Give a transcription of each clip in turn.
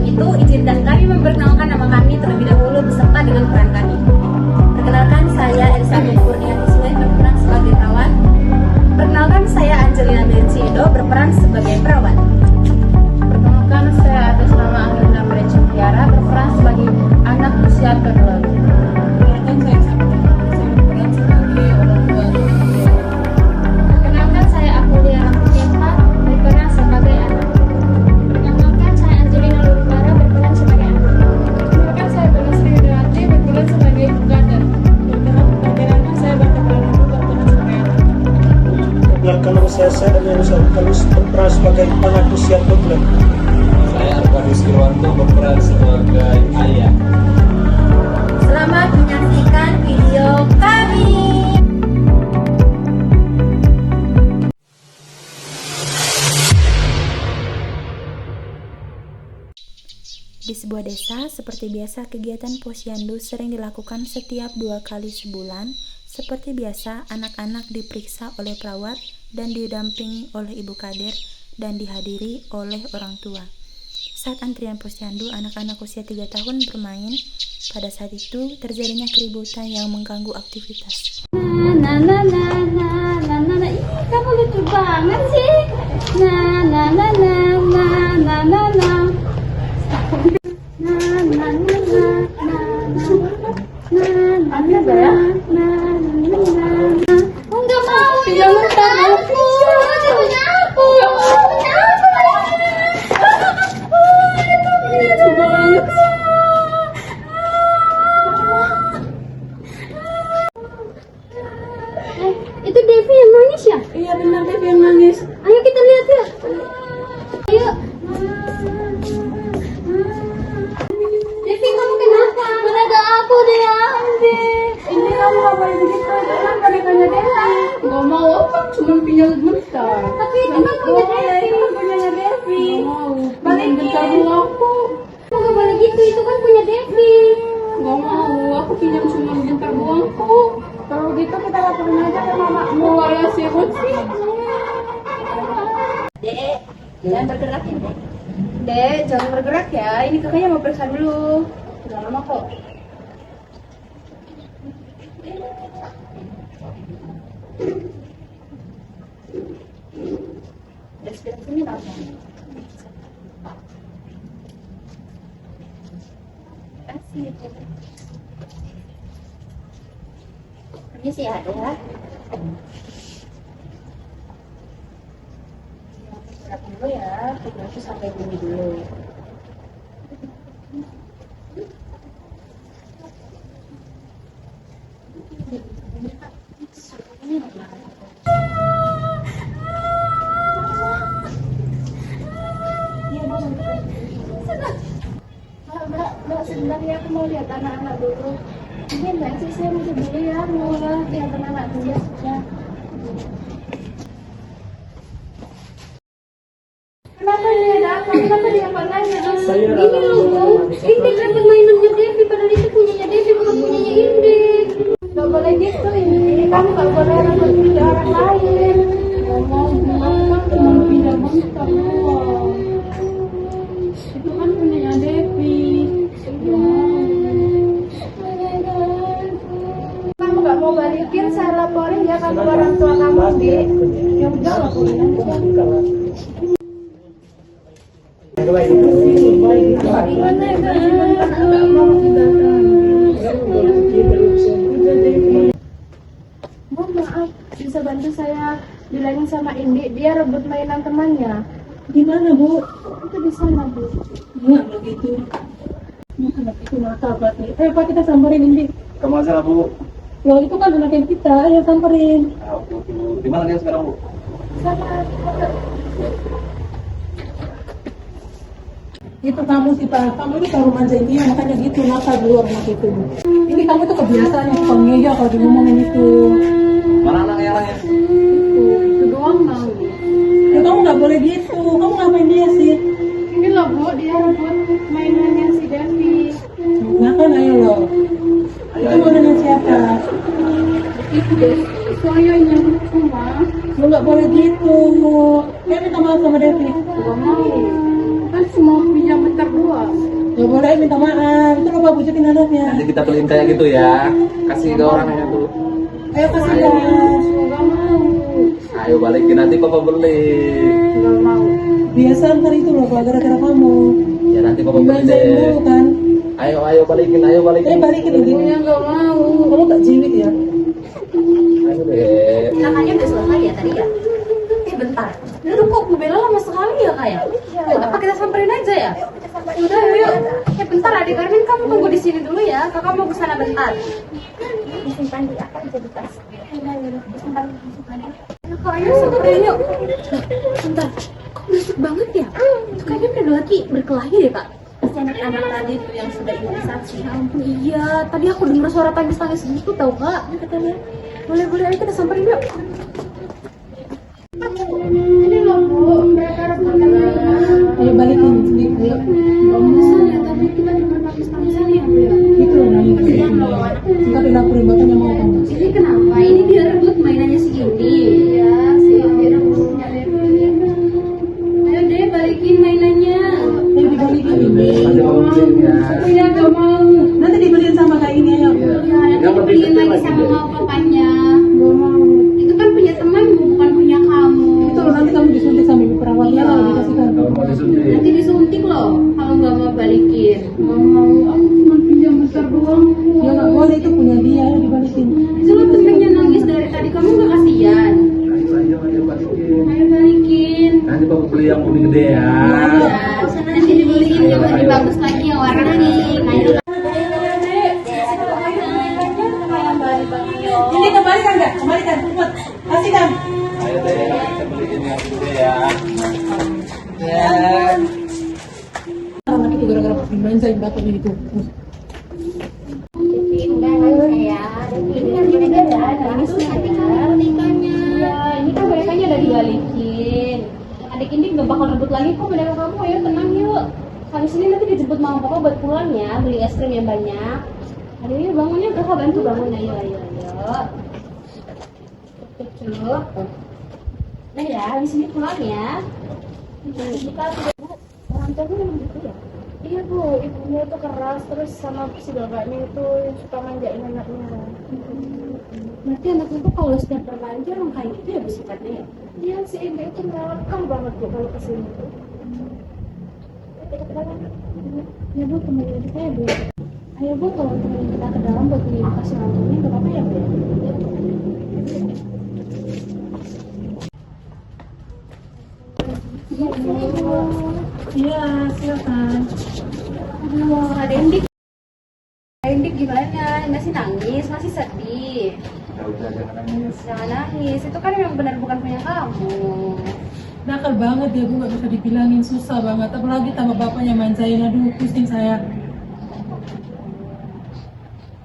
itu, izinkan kami memperkenalkan nama kami terlebih dahulu beserta dengan peran kami. Perkenalkan, saya Elizabeth Kurniati Suen berperan sebagai perawat. Perkenalkan, saya Angelina Densi Edo berperan sebagai perawat. Perkenalkan, saya atas nama Angelina Merenci Tiara berperan sebagai anak usia terlalu. Perkenalkan, saya berperan sebagai orang tua. Perkenalkan, saya Apulia Rampukienta berperan sebagai anak. Perkenalkan, saya Angelina Lurubara berperan sebagai anak. Perkenalkan, saya Bella Sri Widiawati berperan sebagai kader. Perkenalkan, saya berperan sebagai anak. Perkenalkan, saya Daniel Salkalus berperan sebagai anak usia toddler. Saya Arkanus Irwanto berperan sebagai ayah. Selamat menyaksikan video kami. Di sebuah desa, seperti biasa kegiatan posyandu sering dilakukan setiap 2 kali sebulan. Seperti biasa, anak-anak diperiksa oleh perawat dan didampingi oleh ibu kader dan dihadiri oleh orang tua. Saat antrian posyandu, anak-anak usia 3 tahun bermain. Pada saat itu, terjadinya keributan yang mengganggu aktivitas. Ih, kamu lucu banget sih. Enggak mau, jangan aku. Itu Devi yang nangis ya? Iya benar, Devi yang nangis. Ayo kita lihat ya. Ayo. Devi, kamu kenapa? Mana ada aku deh, Andi. Ini kamu gak boleh begitu, itu kan bonekanya Devi. Gak mau, kan cuma pinjam bentar. Tapi itu kan punya Devi. Itu kan punyanya Devi. Gak mau. Balikin bentar dulu aku. Kamu gak boleh gitu, itu kan punya Devi. Gak mau, aku pinjam cuma bentar doang kok. Kalau gitu kita laporin aja ke mamamu. Wala sibuk sih. Dek, jangan bergerak ya, Dek. Dek, jangan bergerak ya. Ini kakaknya mau periksa dulu. Udah lama kok. Udah sebelah sini apa? Kasih. Permisi ya, Dek. Dulu ya, itu sampai bunyi dulu. Mbak, sebentar ya, aku mau lihat anak-anak dulu. Ini Mbak sih, saya masih dulu ya, mau lihat anak-anak dulu ya. Kenapa dia datang? Kenapa dia nanya? Ini loh, Bu. Indik kan permainannya Devi, padahal itu punyanya Devi, bukan punyanya Indik. Gak boleh gitu, ini kamu gak boleh rebut punya orang lain. Gak mau cuma pinjam bentar doang. Itu kan punyanya Devi. Kamu gak mau balikin, saya laporin ya ke orang tua kamu, Dik. Ya udah, laporin aja. Bu, maaf, bisa bantu saya bilangin sama Indi, dia rebut mainan temannya. Di mana, Bu? Itu di sana, Bu. Enggak begitu. Anak itu nakal berarti. Pak, kita samperin ini. Kemana sana, Bu? Loh, itu kan anak yang kita, ayo samperin. Di mana dia sekarang, Bu? Itu kamu sih, Pak. Kamu ini kalau manjain dia, makanya gitu, nakal di luar anak itu. Ini kamu tuh kebiasaan yang suka ngeja kalau diomongin itu. Mana anaknya orangnya? Itu doang, Bang. Ya, kamu nggak boleh gitu. Kamu ngapain dia sih? Ini loh, Bu, dia rebut mainannya si Devi. Nah kan, ayo loh. Itu mainannya siapa? Itu deh, soalnya cuma Lu nggak boleh gitu. Kayak minta maaf sama Devi. gak mau. Kan cuma pinjam bentar bentar doang. Gak boleh minta maaf, itu lupa bujukin anaknya. Nanti kita beliin kayak gitu ya. Kasih ke orangnya tuh. Ayo kasih gas. Gak mau. Ayo balikin nanti papa beli. Gak mau. Biasa ntar itu loh, kalau gara-gara kamu. Ya nanti papa beli Dimanjain deh. dulu kan. Ayo balikin, ayo balikin. Balikin ini. Punya gak mau. Kamu gak jiwit ya? Ayo deh. Tangannya udah selesai ya tadi ya? Bentar. Itu kok Bu Bella lama sekali ya kak ya? Apa kita samperin aja ya? Udah yuk. Bentar adik Arvin, kamu tunggu di sini dulu ya. Kakak mau kesana bentar. Disimpan di apa jadi tas. Kak, ayo samperin yuk. Bentar. Kok berisik banget ya? Itu kayaknya udah lagi berkelahi deh kak. Pasti anak-anak tadi tuh yang sudah imunisasi. Ya ampun iya. Tadi aku dengar suara tangis-tangis gitu tau kak. Katanya. Boleh ayo kita samperin yuk. Ini loh Bu, mereka rebutan. Ayo balikin sendiri. Bisa ya, tadi kita dengar tangis-tangisan ya Bu ya. Itu loh nangis. Ntar dilaporin bapaknya mau kamu. Ini kenapa? Ini dia rebut mainannya si Indi. Iya, si Indi rebutnya dari. Ayo deh balikin mainannya. Ayo dibalikin ini. Nanti papa beliin ya. Iya, gak mau. Nanti dibeliin sama kak ini ayo. Iya. Nanti Yang penting dibeliin lagi lagi sama deh. mau papanya. Gak mau. Itu kan punya temanmu, bukan punya kamu. Itu loh nanti kamu disuntik sama ibu perawatnya lah dikasihkan. Kalau mau disuntik. Nanti disuntik loh kalau nggak mau balikin. Gak mau. Aku cuma pinjam besar doang Bu. Ya nggak boleh, itu punya dia, ayo dibalikin. Itu lo temennya nangis dari tadi, kamu nggak kasihan? Ayo balikin. Ayo balikin. Nanti papa beli yang lebih gede ya. Ya, nanti dibeliin yang lebih bagus lagi yang warna pink. Ayo. Ini kembalikan nggak? Kembalikan, cepet. Kasihkan. Ayo deh, kita beliin yang gede ya. Ya. Anak itu gara-gara pas dimanjain bapaknya itu. Ini kan bonekanya udah dibalikin. Adik ini gak bakal rebut lagi kok boneka kamu. Ayo tenang yuk. Habis ini nanti dijemput mama papa buat pulang ya, beli es krim yang banyak. Ayo yuk bangunnya, kakak bantu bangun. Ayo. Cukup. Nah ya, habis ini pulang ya. Kita orang tua gue memang gitu ya. Iya Bu, ibunya itu keras, terus sama si bapaknya itu yang suka manjain anaknya. Berarti anaknya tuh kalau setiap remaja orang kayak gitu ya bersifatnya ya. Iya, si ibu itu melekam banget Bu kalau kesini tuh. Kita ke dalam. Ya Bu, temenin kita ya Bu. Ayo Bu, kalau temenin kita ke dalam buat beli kasih nontonnya gak apa-apa ya Bu. Iya, silakan. Aduh, ada Indik. Indik gimana? Masih nangis, masih sedih. Ya udah jangan nangis. Jangan nangis, itu kan memang benar bukan punya kamu. Nakal banget ya Bu, nggak bisa dibilangin, susah banget. Apalagi tambah bapaknya manjain, aduh pusing saya.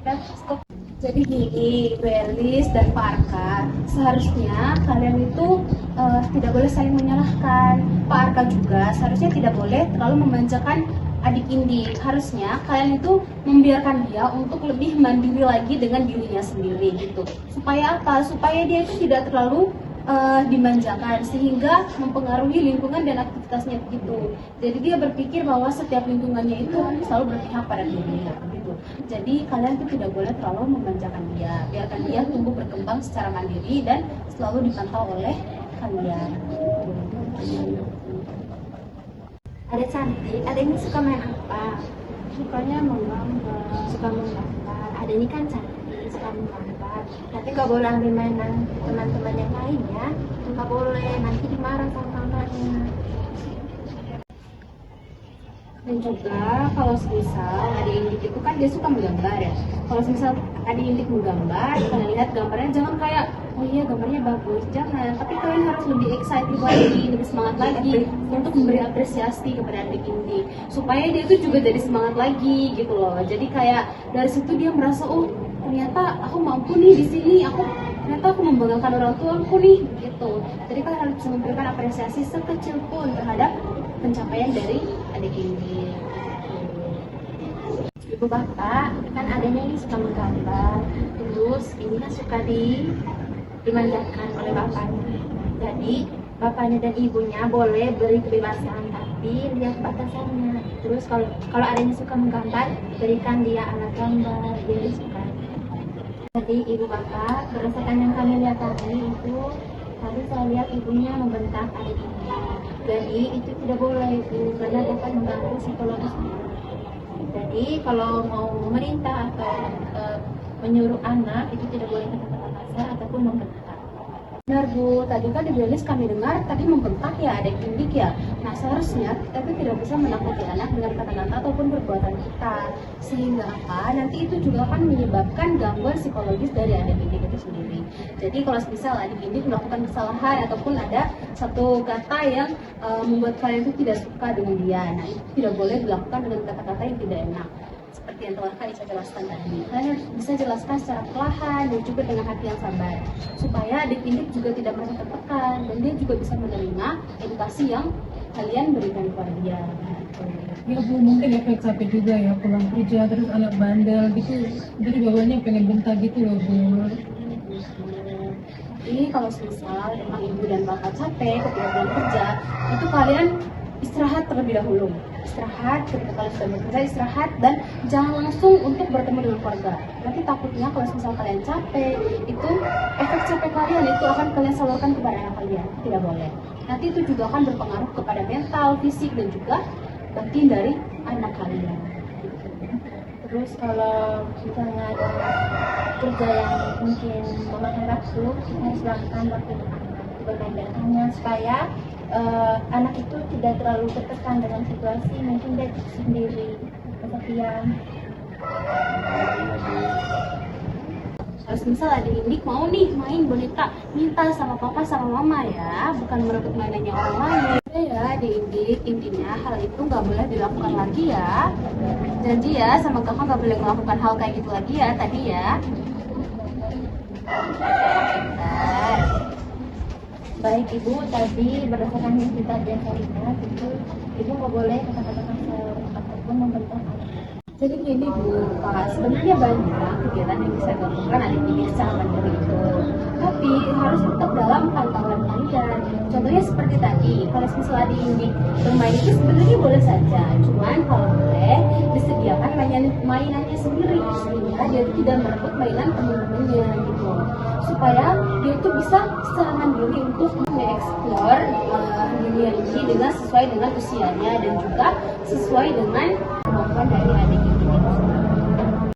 Udah, stop. Jadi gini, Bu Elis dan Pak Arka, seharusnya kalian itu tidak boleh saling menyalahkan. Pak Arka juga seharusnya tidak boleh terlalu memanjakan adik Indi. Harusnya kalian itu membiarkan dia untuk lebih mandiri lagi dengan dirinya sendiri gitu. Supaya apa? Supaya dia itu tidak terlalu dimanjakan sehingga mempengaruhi lingkungan dan aktivitasnya begitu. Jadi dia berpikir bahwa setiap lingkungannya itu selalu berpihak pada dirinya gitu. Jadi kalian tuh tidak boleh terlalu memanjakan dia. Biarkan dia tumbuh berkembang secara mandiri dan selalu dipantau oleh kalian. Ada cantik, ada ini suka main apa? Sukanya menggambar. Suka menggambar. Ada ini kan cantik, suka menggambar. Tapi nggak boleh ambil mainan teman-teman yang lain ya. Nggak boleh, nanti dimarah sama kakaknya. Dan juga kalau semisal adik Indik itu kan dia suka menggambar ya. Kalau semisal adik Indik menggambar, kalian lihat gambarnya jangan kayak oh iya gambarnya bagus, jangan. Tapi kalian harus lebih excited lagi, lebih semangat lagi untuk memberi apresiasi kepada adik Indik supaya dia itu juga jadi semangat lagi gitu loh. Jadi kayak dari situ dia merasa oh ternyata aku mampu nih di sini, ternyata aku membanggakan orang tuaku nih gitu. Jadi kalian harus bisa memberikan apresiasi sekecil pun terhadap pencapaian dari adik ini. Ibu bapak kan adanya ini suka menggambar, terus ini kan suka dimanjakan oleh bapaknya. Jadi bapaknya dan ibunya boleh beri kebebasan, tapi lihat batasannya. Terus kalau adanya suka menggambar, berikan dia alat gambar dia suka. Jadi ibu bapak, berdasarkan yang kami lihat tadi itu, tadi saya lihat ibunya membentak adik ini. Jadi itu tidak boleh ibu, karena dapat mengganggu psikologis. Jadi kalau mau memerintah atau menyuruh anak itu tidak boleh kata-kata kasar ataupun membentak. Benar Bu, tadi kan di playlist kami dengar tadi membentak ya, adik indik ya. Nah seharusnya kita itu tidak bisa menakuti anak dengan kata-kata ataupun perbuatan kita. Sehingga apa? Nanti itu juga akan menyebabkan gangguan psikologis dari adik indik itu sendiri. Jadi kalau misal adik indik melakukan kesalahan ataupun ada satu kata yang membuat kalian itu tidak suka dengan dia, nah itu tidak boleh dilakukan dengan kata-kata yang tidak enak. Seperti yang telah kami jelaskan tadi, kalian harus bisa jelaskan secara perlahan dan juga dengan hati yang sabar, supaya adik-adik juga tidak merasa tertekan dan dia juga bisa menerima edukasi yang kalian berikan kepada dia. Ya Bu, mungkin efek capek juga ya, pulang kerja terus anak bandel gitu, jadi bawahnya pengen bentak gitu loh Bu. Ini kalau misal memang ibu dan bapak capek ketika pulang kerja, itu kalian istirahat terlebih dahulu. Istirahat, ketika kalian sudah bekerja istirahat dan jangan langsung untuk bertemu dengan keluarga. Nanti takutnya kalau misal kalian capek, itu efek capek kalian itu akan kalian salurkan kepada anak kalian. Tidak boleh. Nanti itu juga akan berpengaruh kepada mental, fisik dan juga batin dari anak kalian. Terus kalau misalnya ada kerja yang mungkin memakan waktu, kita harus lakukan waktu bermain dengannya supaya anak itu tidak terlalu tertekan dengan situasi, mungkin dia sendiri kesepian. Kalau misal adik-adik mau nih main boneka, minta sama papa sama mama ya, bukan merebut mainannya orang lain. Ya adik-adik, intinya hal itu nggak boleh dilakukan lagi ya. Janji ya sama kakak nggak boleh melakukan hal kayak gitu lagi ya tadi ya. Baik Ibu, tadi berdasarkan yang kita lihat itu Ibu nggak boleh kata-kata kasar ataupun membentak. Jadi gini Bu, sebenarnya banyak kegiatan yang bisa dilakukan adik-adik secara mandiri itu. Tapi harus tetap dalam pantauan kalian. Contohnya seperti tadi, kalau misalnya adik-adik bermain itu sebenarnya boleh saja. Cuman kalau boleh disediakan mainannya sendiri, sehingga dia tidak merebut mainan teman-temannya gitu. Supaya dia itu bisa secara mandiri untuk mengeksplor dunia ini dengan sesuai dengan usianya dan juga sesuai dengan kemampuan dari adik itu.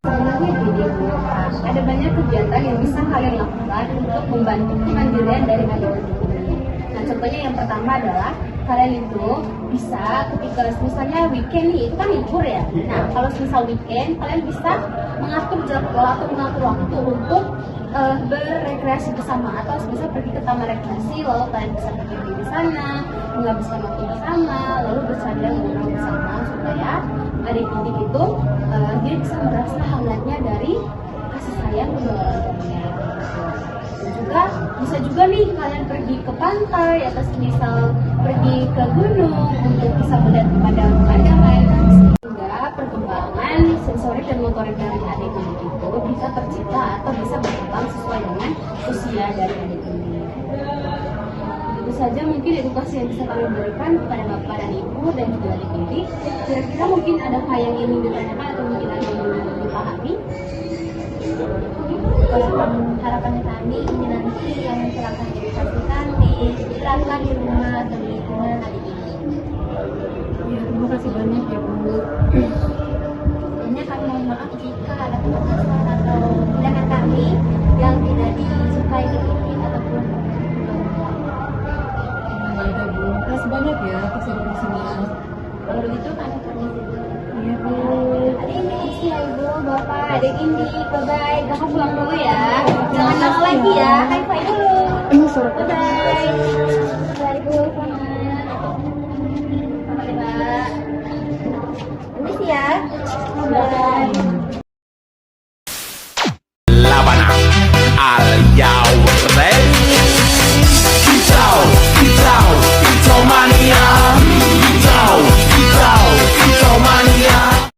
Sebenarnya gini Bu, ada banyak kegiatan yang bisa kalian lakukan untuk membantu kemandirian dari adik ini. Nah contohnya yang pertama adalah kalian itu bisa ketika misalnya weekend nih, itu kan libur ya. Nah kalau misal weekend kalian bisa mengatur jadwal atau mengatur waktu untuk berrekreasi bersama atau bisa pergi ke taman rekreasi, lalu kalian bisa pergi di sana, menghabiskan waktu bersama, lalu bersandar ngobrol bersama supaya adik-adik itu dia bisa merasa hangatnya dari kasih sayang kedua orang tuanya. Dan juga bisa juga nih kalian pergi ke pantai atau misal pergi ke gunung untuk bisa melihat pemandangan sehingga perkembangan sensorik dan motorik dari adik-adik itu bisa tercipta atau bisa berkembang sesuai dengan usia dari adik-adik. Itu saja mungkin edukasi yang bisa kami berikan kepada bapak dan ibu dan juga adik-adik. Kira-kira mungkin ada hal yang ingin ditanyakan atau mungkin ada yang ingin dipahami? Harapan kami ini nanti yang silakan diedukasikan diterapkan di rumah atau di lingkungan adik-adik. Ya, terima kasih banyak ya Bu. Hanya kami mohon maaf jika ada kesalahan atau tindakan kami yang tidak disukai adik-adik ataupun Nggak ada Bu. Terima kasih banyak ya atas informasinya. kalau begitu kami permisi dulu. Iya Bu. Adik-adik, ya Ibu, Bapak, Adik-adik, bye-bye. Kakak pulang dulu ya. Jangan lama lagi ya. Bye-bye dulu. Ini surat Bye-bye.